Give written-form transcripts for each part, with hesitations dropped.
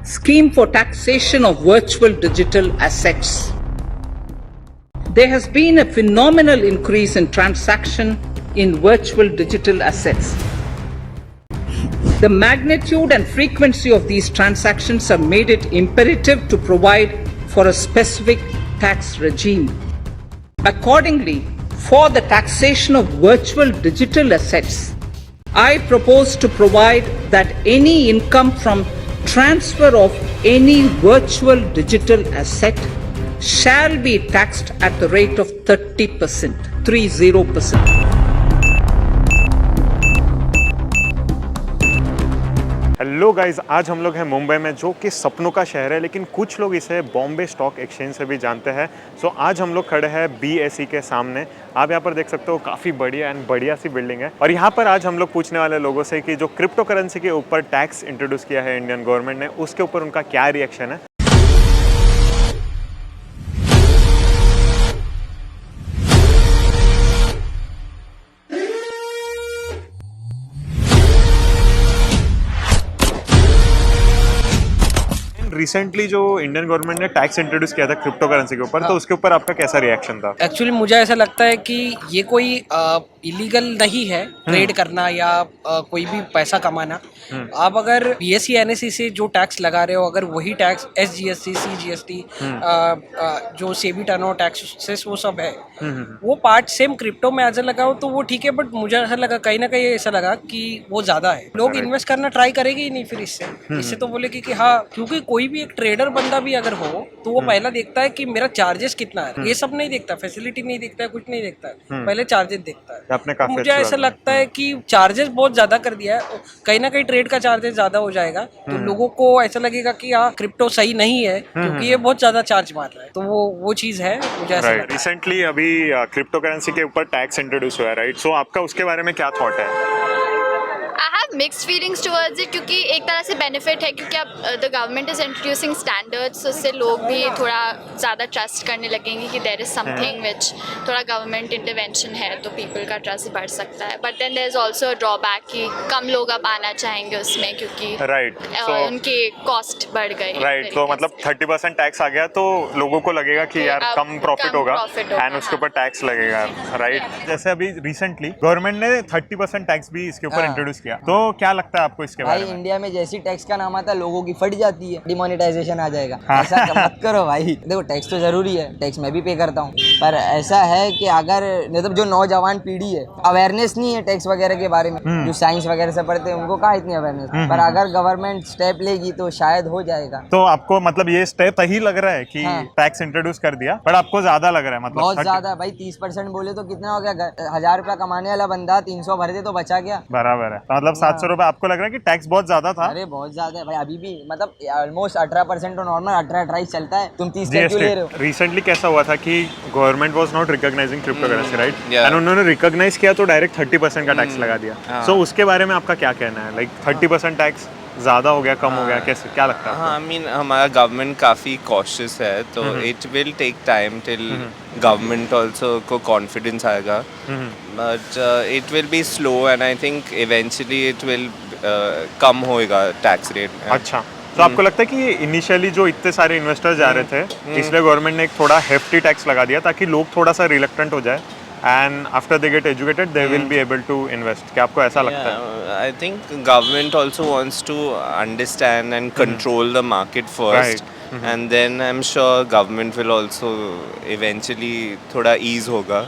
scheme for taxation of virtual digital assets. There has been a phenomenal increase in transaction in virtual digital assets. The magnitude and frequency of these transactions have made it imperative to provide for a specific tax regime. Accordingly, for the taxation of virtual digital assets, I propose to provide that any income from transfer of any virtual digital asset shall be taxed at the rate of 30%, 30%. Hello guys, आज हम लोग हैं मुंबई में, जो कि सपनों का शहर है, लेकिन कुछ लोग इसे बॉम्बे स्टॉक एक्सचेंज से भी जानते हैं। सो आज हम लोग खड़े हैं BSE के सामने। आप यहाँ पर देख सकते हो, काफ़ी बढ़िया सी बिल्डिंग है। और यहाँ पर आज हम लोग पूछने वाले लोगों से कि जो क्रिप्टो करेंसी के ऊपर टैक्स इंट्रोड्यूस किया है इंडियन गवर्नमेंट ने, उसके ऊपर उनका क्या रिएक्शन है। रिसेंटली जो इंडियन गवर्नमेंट ने टैक्स इंट्रोड्यूस किया था क्रिप्टो करेंसी के ऊपर, तो उसके ऊपर आपका कैसा रिएक्शन था? एक्चुअली मुझे ऐसा लगता है कि ये कोई इलीगल नहीं है ट्रेड करना या कोई भी पैसा कमाना। आप अगर BSE NSE से जो टैक्स लगा रहे हो, अगर वही टैक्स SGST CGST जो सेबी टर्नओवर टैक्सेस वो सब है, वो पार्ट सेम क्रिप्टो में ऐसा लगा हो तो वो ठीक है। बट मुझे ऐसा लगा, कहीं ना कहीं ऐसा लगा कि वो ज्यादा है। लोग इन्वेस्ट करना ट्राई करेंगे ही नहीं फिर इससे तो बोले कि हाँ, क्योंकि कोई भी एक ट्रेडर बंदा भी अगर हो तो वो पहला देखता है कि मेरा चार्जेस कितना है। ये सब नहीं देखता, फैसिलिटी नहीं देखता है, कुछ नहीं देखता है, पहले चार्जेस देखता है। तो मुझे ऐसा लगता है कि चार्जेस बहुत ज्यादा कर दिया है, कहीं ना कहीं ट्रेड का चार्जेस ज्यादा हो जाएगा तो लोगों को ऐसा लगेगा कि हाँ, क्रिप्टो सही नहीं है क्योंकि ये बहुत ज्यादा चार्ज मार रहा है। तो वो चीज है, मुझे ऐसा लगता है। रिसेंटली अभी क्रिप्टो करेंसी के ऊपर टैक्स इंट्रोड्यूस हुआ है, राइट? सो आपका उसके बारे में क्या थॉट है? I have mixed feelings towards it, क्योंकि एक तरह से बेनिफिट है क्योंकि अब the government is introducing standards, उससे लोग भी थोड़ा ज़्यादा ट्रस्ट करने लगेंगे कि देयर इज समथिंग विच थोड़ा गवर्नमेंट इंटरवेंशन है, तो पीपल का ट्रस्ट बढ़ सकता है। But then there is also drawback कि कम लोग अब आना चाहेंगे उसमें क्योंकि उनकी कॉस्ट बढ़ गई। राइट, तो मतलब 30% टैक्स आ गया तो लोगों को लगेगा कि यार कम प्रॉफिट होगा एंड उसके ऊपर टैक्स लगेगा, राइट? जैसे अभी रिसेंटली गवर्नमेंट ने 30% टैक्स भी इसके ऊपर इंट्रोड्यूस किया, तो क्या लगता है आपको इसके बारे में? इंडिया में जैसी टैक्स का नाम आता है लोगों की फट जाती है, डिमोनेटाइजेशन आ जाएगा। ऐसा मत करो भाई। देखो, टैक्स तो जरूरी है, टैक्स मैं भी पे करता हूँ, पर ऐसा है कि अगर मतलब जो नौजवान पीढ़ी है, अवेयरनेस नहीं है टैक्स वगैरह के बारे में, जो साइंस वगैरह से पढ़ते हैं उनको कहाँ इतनी अवेयरनेस, पर अगर गवर्नमेंट स्टेप लेगी तो शायद हो जाएगा। तो आपको मतलब ये स्टेप ही लग रहा है कि टैक्स इंट्रोड्यूस कर दिया, पर आपको ज्यादा लग रहा है? मतलब बहुत ज्यादा भाई, 30% बोले तो कितना हो गया? 1000 रुपया कमाने वाला बंदा 300 भर दे तो बचा गया। बराबर है, मतलब 700 रुपए। आपको लग रहा है कि टैक्स बहुत ज्यादा था? अरे बहुत ज्यादा है भाई, अभी भी मतलब ऑलमोस्ट 18% तो नॉर्मल 18 चलता है। तुम 30 क्यों ले रहे हो? रिसेंटली कैसा हुआ था कि government was not recognising crypto currency, right? And उन्होंने रिकॉग्नाइज किया तो डायरेक्ट 30% का टैक्स लगा दिया। सो उसके बारे में आपका क्या कहना है? लाइक 30% टैक्स ज़्यादा हो गया, कम हो गया, कैसे, क्या लगता है? हाँ, आई मीन हमारा गवर्नमेंट काफ़ी कॉशियस है, तो it will take time till government also को कॉन्फिडेंस आएगा, but it will be slow and I think eventually it will come होएगा टैक्स रेट। अच्छा, तो आपको लगता है कि इनिशियली जो इतने सारे इन्वेस्टर्स जा रहे थे, इसलिए गवर्नमेंट ने एक थोड़ा हेफ्टी टैक्स लगा दिया ताकि लोग थोड़ा सा रिलक्टेंट हो जाए and after they get educated they will be able to invest? क्या आपको ऐसा लगता है? I think government also wants to understand and control the market first, and then I'm sure government will also eventually थोड़ा ease होगा।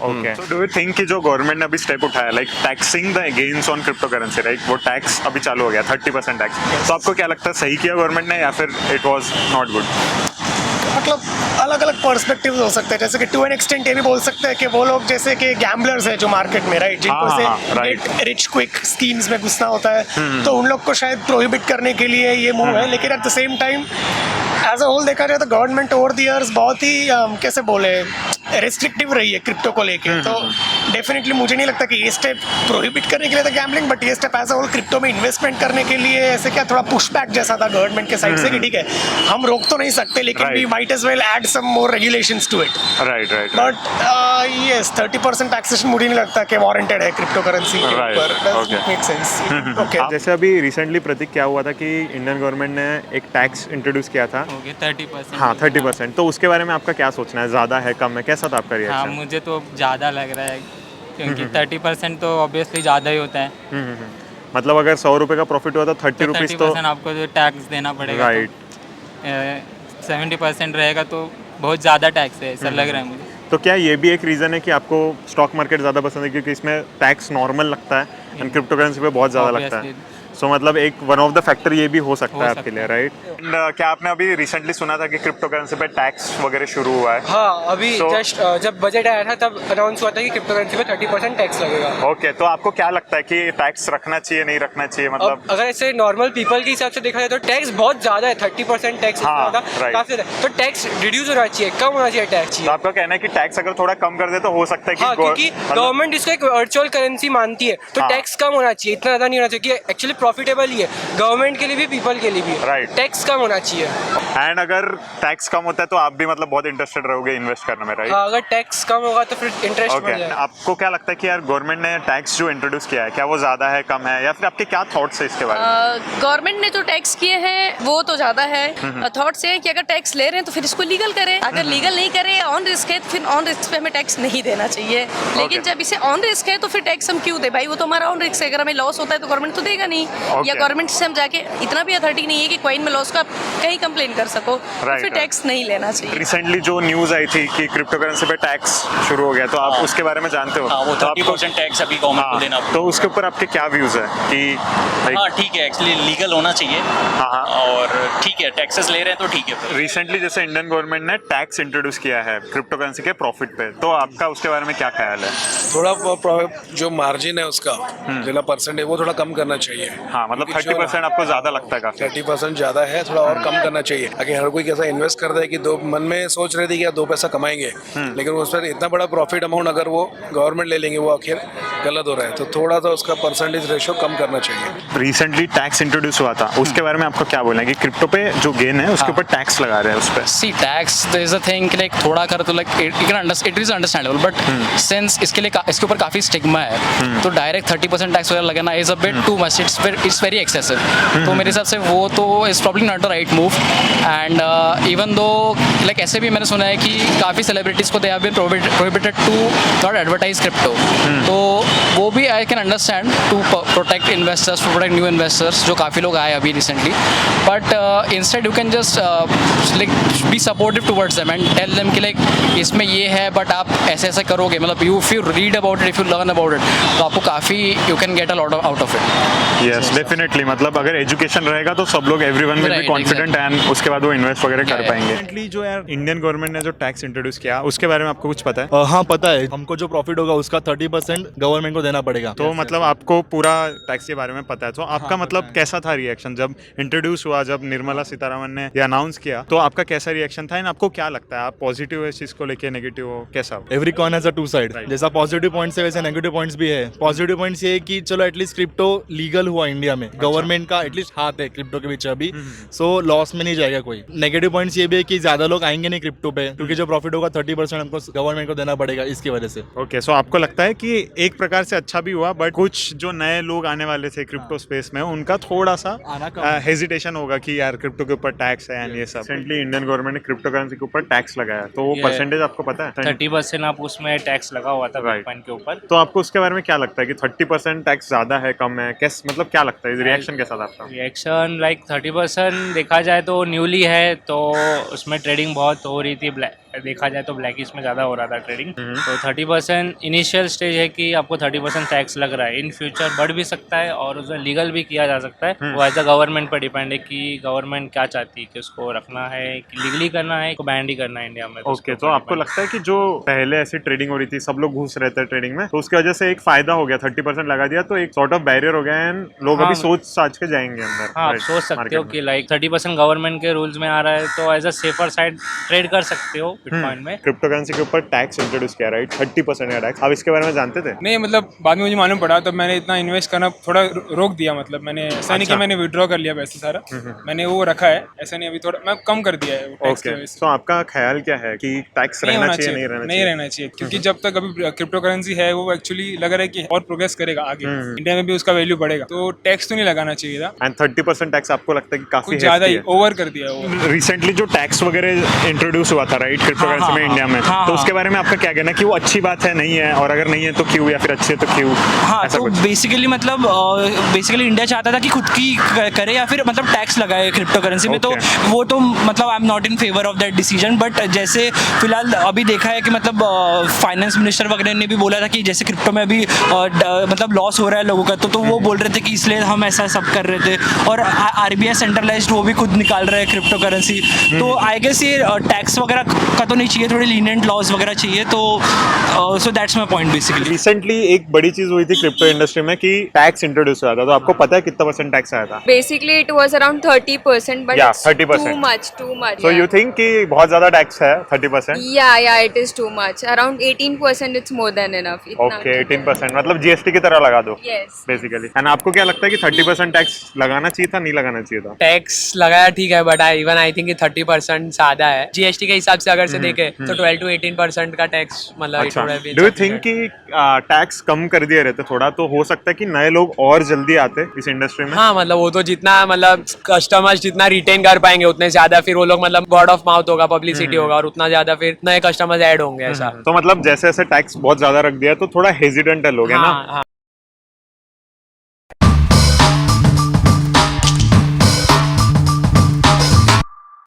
Okay. So do you think कि जो government ने अभी स्टेप उठाया, like taxing the gains on crypto currency, right, वो tax अभी चालू हो गया 30% टैक्स, तो आपको क्या लगता है, सही किया गवर्नमेंट ने या फिर इट वाज नॉट गुड? मतलब अलग अलग पर्सपेक्टिव हो सकते हैं, जैसे कि टू एन एक्सटेंट ये भी बोल सकते हैं कि वो लोग जैसे कि गैम्बलर्स है जो मार्केट में, राइट, जिनको से गेट रिच क्विक स्कीम्स में घुसना होता है, तो उन लोग को शायद प्रोहिबिट करने के लिए ये मूव है। लेकिन at the same time as a whole देखा जाए तो गवर्नमेंट ओवर द ईयर्स बहुत ही कैसे बोले रेस्ट्रिक्टिव रही है क्रिप्टो को लेके, तो डेफिनेटली मुझे नहीं लगता कि ये स्टेप प्रोहिबिट करने के लिए था गैम्बलिंग, बट ये step as a whole crypto में इन्वेस्टमेंट करने के लिए ऐसे क्या थोड़ा पुशबैक जैसा था गवर्नमेंट के साइड से कि ठीक है हम रोक तो नहीं सकते लेकिन we might as well add some more regulations to it. Right right but yes 30% taxation मुझे नहीं लगता कि वारंटेड है क्रिप्टो करेंसी के ऊपर। Doesn't make sense. ओके, जैसे अभी रिसेंटली प्रतीक क्या हुआ था कि इंडियन गवर्नमेंट ने एक टैक्स इंट्रोड्यूस किया था, 30%। हाँ 30%, तो उसके बारे में आपका क्या सोचना है, ज़्यादा है कम है, कैसा था आपका हाँ, रिएक्शन? मुझे तो ज़्यादा लग रहा है क्योंकि 30% तो ऑब्वियसली ज़्यादा ही होता है। मतलब अगर 100 रुपये का प्रॉफिट हुआ तो 30 रुपीज़ तो 30% आपको जो टैक्स देना पड़ेगा। राइट। 70% रहेगा तो बहुत ज़्यादा टैक्स है, ऐसा लग रहा है मुझे। तो क्या ये भी एक रीज़न है कि आपको स्टॉक मार्केट ज़्यादा पसंद है क्योंकि इसमें टैक्स नॉर्मल लगता है एंड क्रिप्टो करेंसी पे बहुत ज़्यादा लगता है? Obviously। सो मतलब एक वन ऑफ द फैक्टर ये भी हो सकता हो है सकता आपके लिए, है। राइट? एंड क्या आपने अभी रिसेंटली सुना था कि क्रिप्टो करेंसी पे टैक्स वगैरह शुरू हुआ है? हाँ, अभी So- जस्ट जब बजट आया था तब अनाउंस हुआ था कि क्रिप्टो करेंसी पे 30% टैक्स लगेगा। ओके, तो आपको क्या लगता है कि टैक्स रखना चाहिए नहीं रखना चाहिए, मतलब? अब अगर ऐसे नॉर्मल पीपल के हिसाब से देखा जाए तो टैक्स बहुत ज़्यादा है, 30% टैक्स हाँ, ज़्यादा right। काफ़ी ज़्यादा है। तो टैक्स रिड्यूस होना चाहिए, कम होना चाहिए टैक्स तो चाहिए। आपका कहना है कि टैक्स अगर थोड़ा कम कर दे तो हो सकता है कि हाँ, क्योंकि गवर्नमेंट इसको एक वर्चुअल करेंसी मानती है तो हाँ। टैक्स कम होना चाहिए, इतना ज़्यादा नहीं होना चाहिए कि एक्चुअली प्रॉफिटेबल ही है गवर्नमेंट के लिए भी पीपल के लिए भी। Right। टैक्स कम होना चाहिए। एंड अगर टैक्स कम होता है तो आप भी मतलब बहुत इंटरेस्टेड रहोगे इन्वेस्ट करने में, राइट? हाँ, अगर टैक्स कम होगा तो फिर इंटरेस्ट ओके, बढ़ जाएगा। आपको क्या लगता है कि यार गवर्नमेंट ने टैक्स जो इंट्रोड्यूस किया है क्या वो ज़्यादा है कम है, या फिर आपके क्या थॉट्स है इसके बारे में? गवर्नमेंट ने जो टैक्स किए हैं वो तो ज़्यादा है। थॉट से कि अगर टैक्स ले रहे हैं तो फिर इसको लीगल करें, अगर लीगल नहीं करें ऑन रिस्क है तो फिर ऑन रिस्क पे हमें टैक्स नहीं देना चाहिए। लेकिन जब इसे ऑन रिस्क है तो फिर टैक्स हम क्यों दे भाई, वो तो हमारा ऑन रिस्क है, अगर हमें लॉस होता है तो गवर्नमेंट तो देगा नहीं। या गवर्नमेंट से हम जाके इतना भी अथॉरिटी नहीं है कि कॉइन में लॉस का आप कहीं कंप्लेन कर सको, तो Right, फिर टैक्स नहीं लेना चाहिए। रिसेंटली जो न्यूज़ आई थी कि क्रिप्टो करेंसी पे टैक्स शुरू हो गया, तो आप उसके बारे में जानते हो? हाँ, वो तो आपको- 30% टैक्स अभी गवर्नमेंट को देना तो उसके ऊपर आपके क्या व्यूज़ है कि हाँ ठीक है, एक्चुअली लीगल होना चाहिए। हाँ। और ठीक है, टैक्सेस ले रहे हैं तो ठीक है। रिसेंटली जैसे इंडियन गवर्नमेंट ने टैक्स इंट्रोड्यूस किया है क्रिप्टो करेंसी के प्रॉफिट पे, तो आपका उसके बारे में क्या ख्याल है? थोड़ा जो मार्जिन है उसका जितना परसेंट है वो थोड़ा कम करना चाहिए। हाँ, मतलब 30% आपको ज़्यादा लगता है काफ़ी? 30% ज़्यादा है, थोड़ा और कम करना चाहिए। अगर हर कोई कैसा इन्वेस्ट करता है कि दो मन में सोच रहे थे कि यार 2 पैसा कमाएंगे, लेकिन उस पर इतना बड़ा प्रॉफिट अमाउंट अगर वो गवर्नमेंट ले लेंगे वो आखिर गलत हो रहा है, तो थोड़ा सा उसका परसेंटेज रेशो कम करना चाहिए। रिसेंटली टैक्स इंट्रोड्यूस हुआ था, उसके बारे में आपको क्या बोलना है कि क्रिप्टो पे जो गेन है उसके ऊपर टैक्स लगा रहे हैं उस पर? See tax there is a thing like थोड़ा कर तो like it is understandable, but since इसके ऊपर काफी स्टिग्मा है तो डायरेक्ट 30% टैक्स वगैरह लगाना is a bit too much, it's very excessive. तो मेरे हिसाब से वो तो is probably not the right move. And even though like ऐसे भी मैंने सुना है कि काफ़ी सेलिब्रिटीज़ को they have been prohibited to not advertise crypto, तो वो भी I can understand to protect investors, to protect new investors जो काफ़ी लोग आए अभी recently, but instead you can just like B supportive towards them and tell them कि like इसमें ये है बट आप ऐसे ऐसे करोगे, मतलब if you read about it, if you learn about it, तो आपको काफ़ी you can get a lot out of it. Yes definitely, मतलब अगर एजुकेशन रहेगा तो सब लोग everyone will be Right, confident and उसके बाद वो इन्वेस्ट वगैरह कर Yeah, पाएंगे। रिसेंटली जो यार इंडियन गवर्नमेंट ने जो टैक्स इंट्रोड्यूस किया उसके बारे में आपको कुछ पता है? हाँ पता है, हमको जो प्रॉफिट होगा उसका 30% गवर्नमेंट को देना पड़ेगा। तो मतलब आपको पूरा टैक्स के बारे में पता है, तो आपका मतलब कैसा था रिएक्शन जब इंट्रोड्यूस हुआ, जब निर्मला सीतारमण ने ये अनाउंस किया, तो आपका कैसा रिएक्शन था? एंड आपको क्या लगता है, आप पॉजिटिव है इस चीज को लेके, नेगेटिव हो, कैसा हो? Every coin has a two side. Right। जैसा पॉजिटिव पॉइंट्स है वैसे नेगेटिव पॉइंट्स भी है। पॉजिटिव पॉइंट्स ये है कि चलो एटलीस्ट क्रिप्टो लीगल हुआ इंडिया में, गवर्नमेंट का एटलीस्ट हाथ है क्रिप्टो के पीछे अभी, सो लॉस में नहीं जाएगा कोई। नेगेटिव पॉइंट्स ये भी है कि ज्यादा लोग आएंगे नहीं क्रिप्टो पे, क्योंकि जो प्रॉफिट होगा 30% हमको गवर्नमेंट को देना पड़ेगा इसकी वजह से। ओके, सो आपको लगता है कि एक प्रकार से अच्छा भी हुआ, बट कुछ जो नए लोग आने वाले थे क्रिप्टो स्पेस में उनका थोड़ा सा हेजिटेशन होगा कि यार क्रिप्टो के ऊपर टैक्स है एंड ये सब। रिसेंटली इंडियन गवर्नमेंट ने क्रिप्टो करेंसी के ऊपर टैक्स लगाया, तो वो परसेंटेज आपको पता है? 30% आप उसमें टैक्स लगा हुआ था बिटकॉइन के ऊपर। तो आपको उसके बारे में क्या लगता है कि 30% टैक्स ज्यादा है कम है, कैसे, मतलब क्या लगता है, रिएक्शन कैसा था आपका? रिएक्शन लाइक 30% देखा जाए तो न्यूली है, तो उसमें ट्रेडिंग बहुत हो रही थी, देखा जाए तो ब्लैकिश में ज़्यादा हो रहा था ट्रेडिंग। तो 30% इनिशियल स्टेज है कि आपको 30% टैक्स लग रहा है, इन फ्यूचर बढ़ भी सकता है और उसे लीगल भी किया जा सकता है। वो एज अ गवर्नमेंट पर डिपेंड है कि गवर्नमेंट क्या चाहती है, कि उसको रखना है, कि लीगली करना है, को बैन ही करना है इंडिया में। ओके, तो आपको लगता है कि जो पहले ऐसी ट्रेडिंग हो रही थी, सब लोग घुस रहे थे ट्रेडिंग में, तो उसकी वजह से एक फायदा हो गया, 30% लगा दिया तो एक सॉर्ट ऑफ बैरियर हो गया एंड लोग अभी सोच साच के जाएंगे अंदर। हाँ, आप सोच सकते हो कि लाइक 30% गवर्नमेंट के रूल्स में आ रहा है तो as a safer side trade कर सकते हो बिटकॉइन में। क्रिप्टो करेंसी के ऊपर टैक्स इंट्रोड्यूस किया, राइट? 30% का टैक्स। आप इसके बारे में जानते थे? नहीं, मतलब बाद में मुझे मालूम पड़ा, तब मैंने इतना इन्वेस्ट करना थोड़ा रोक दिया। मतलब मैंने ऐसा नहीं कि मैंने विड्रॉ कर लिया पैसे सारा, मैंने वो रखा है, ऐसा नहीं, अभी थोड़ा मैं कम कर दिया है वो टैक्स की वजह से। तो आपका ख्याल क्या है कि टैक्स रहना चाहिए नहीं रहना चाहिए? नहीं रहना चाहिए, क्योंकि जब तक अभी क्रिप्टो करेंसी है वो एक्चुअली लग रहा है कि और प्रोग्रेस करेगा आगे, इंडिया में भी उसका वैल्यू बढ़ेगा, तो टैक्स तो नहीं लगाना चाहिए था। एंड 30% टैक्स आपको लगता है कि काफी कुछ ज्यादा ही ओवर कर दिया है। रिसेंटली जो टैक्स वगैरह इंट्रोड्यूस हुआ था, राइट, क्रिप्टो करेंसी में इंडिया में, तो उसके बारे में आपका क्या कहना है कि वो अच्छी बात है, नहीं है, और अगर नहीं है तो क्यों, या फिर अच्छी है तो क्यों? हाँ, तो बेसिकली मतलब बेसिकली इंडिया चाहता था कि खुद की करे या फिर मतलब टैक्स लगाए क्रिप्टो करेंसी में, तो वो तो मतलब I am not in favour of that decision. But जैसे फिलहाल अभी देखा है कि मतलब फाइनेंस मिनिस्टर वगैरह ने भी बोला था कि जैसे क्रिप्टो में अभी मतलब लॉस हो रहा है लोगों का, तो वो बोल रहे थे कि इसलिए हम ऐसा सब कर रहे थे। और आरबीआई सेंट्रलाइज्ड वो भी खुद निकाल रहे हैं क्रिप्टो करेंसी, तो आई गेस ये टैक्स वगैरह का तो नहीं चाहिए, थोड़ी लीनियंट लॉस वगैरह चाहिए। तो so that's my point basically. Recently एक बड़ी चीज हुई थी क्रिप्टो इंडस्ट्री में कि टैक्स इंट्रोड्यूस हुआ था, तो आपको पता है कितना % टैक्स आया था? Basically, it was around 30%, but Yeah, it's 30%. too much. So you think कि बहुत ज्यादा टैक्स है 30%? Yeah, it is too much. Around 18%, it's more than enough. Okay, 18% मतलब जीएसटी की तरह लगा दो Yes. बेसिकली। एंड आपको क्या लगता है कि 30% टैक्स लगाना चाहिए था, नहीं लगाना चाहिए था? टैक्स लगाया ठीक है, बट आई थिंक 30% ज्यादा है जीएसटी के हिसाब से। अगर से देखे तो 12 to 18% का टैक्स मतलब। डू यू थिंक कि टैक्स कम कर दिए रहते थोड़ा तो हो सकता है कि नए लोग और जल्दी आते इस इंडस्ट्री में? हाँ, मतलब वो तो जितना मतलब कस्टमर्स जितना रिटेन कर पाएंगे उतने ज्यादा फिर वो लोग मतलब वर्ड ऑफ माउथ होगा, पब्लिसिटी होगा, और उतना ज्यादा फिर नए कस्टमर्स ऐड होंगे ऐसा। तो मतलब जैसे जैसे टैक्स बहुत ज्यादा रख दिया तो थोड़ा हेजिडेंट है लोग, है ना?